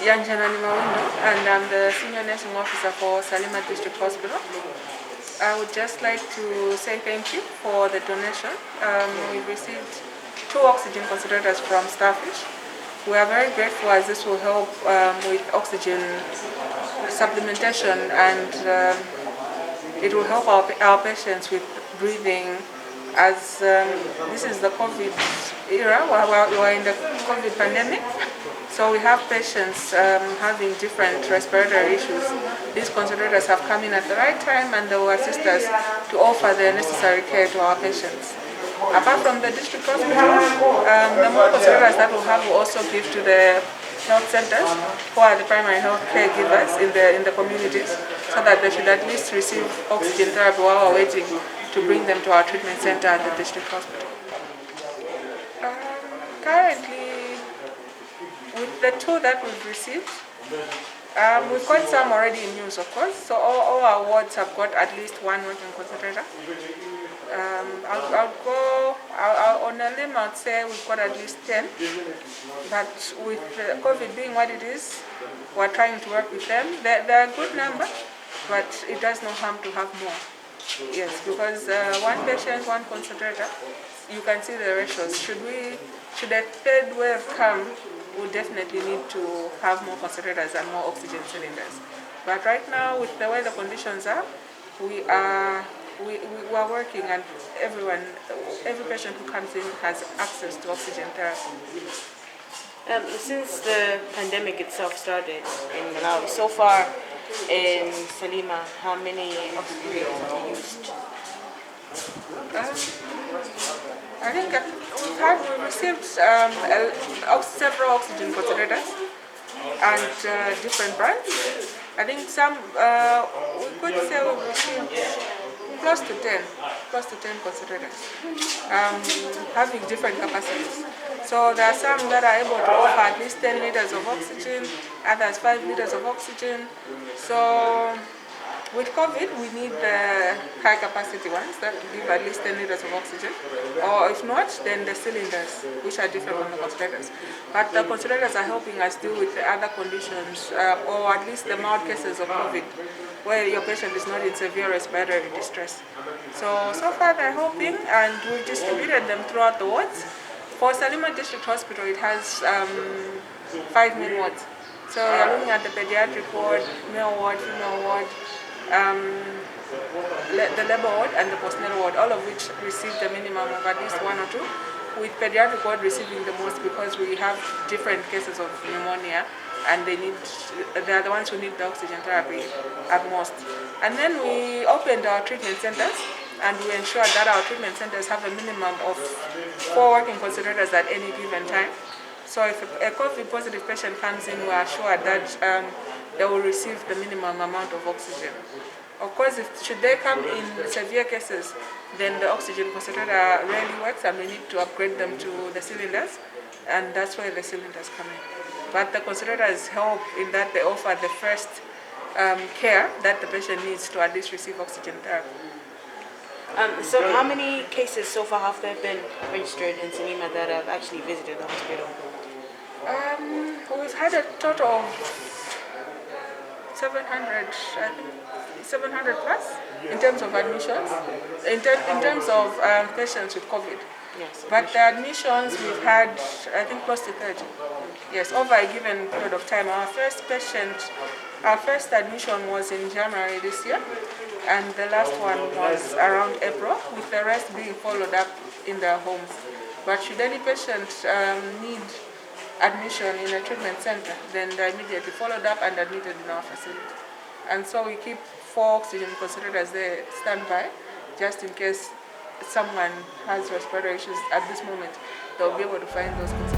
Yanjanani Mawindo, and I'm the Senior Nursing Officer for Salima District Hospital. I would just like to say thank you for the donation. We've received 2 oxygen concentrators from Starfish. We are very grateful as this will help with oxygen supplementation, and it will help our patients with breathing, as this is the COVID era. We're in the COVID pandemic. So we have patients having different respiratory issues. These concentrators have come in at the right time, and they will assist us to offer the necessary care to our patients. Apart from the district hospital, the more concentrators that we'll have will also give to the health centers, who are the primary health care givers in the communities, so that they should at least receive oxygen therapy while we're waiting to bring them to our treatment center at the district hospital. Currently, with the 2 that we've received, we've got some already in use, of course. So all our wards have got at least 1 working concentrator. On a limb, I'd say we've got at least 10. But with COVID being what it is, we're trying to work with them. They're a good number, but it does no harm to have more. Yes, because 1 patient, 1 concentrator, you can see the ratios. Should a 3rd wave come, we definitely need to have more concentrators and more oxygen cylinders. But right now, with the way the conditions are, we are working, and every patient who comes in has access to oxygen therapy. Since the pandemic itself started in Malawi, so far in Salima, how many oxygen have you used? I think we've received several oxygen concentrators and different brands. I think some, we could say we've received close to 10 concentrators, having different capacities. So there are some that are able to offer at least 10 liters of oxygen, others 5 liters of oxygen. So with COVID, we need the high capacity ones that give at least 10 liters of oxygen, or if not, then the cylinders, which are different from the concentrators. But the concentrators are helping us deal with the other conditions, or at least the mild cases of COVID, where your patient is not in severe respiratory distress. So far they're helping, and we've distributed them throughout the wards. For Salima District Hospital, it has 5 main wards. So you're looking at the pediatric ward, male ward, female ward, the labor ward and the postnatal ward, all of which receive the minimum of at least 1 or 2, with pediatric ward receiving the most because we have different cases of pneumonia, and they are the ones who need the oxygen therapy at most. And then we opened our treatment centers, and we ensure that our treatment centers have a minimum of 4 working concentrators at any given time. So if a COVID positive patient comes in, we are sure that they will receive the minimum amount of oxygen. Of course, should they come in severe cases, then the oxygen concentrator rarely works, and we need to upgrade them to the cylinders, and that's where the cylinders come in. But the concentrators help in that they offer the first care that the patient needs to at least receive oxygen therapy. So how many cases so far have there been registered in Salima that have actually visited the hospital? We've had a total of 700, I think 700 plus in terms of admissions, in terms of patients with COVID. Yes. But the admissions we've had, I think, close to 30. Yes, over a given period of time. Our first admission was in January this year, and the last one was around April, with the rest being followed up in their homes. But should any patient need admission in a treatment center, then they're immediately followed up and admitted in our facility. And so we keep 4 oxygen concentrators there standby, just in case someone has respiratory issues at this moment. They'll be able to find those concentrators.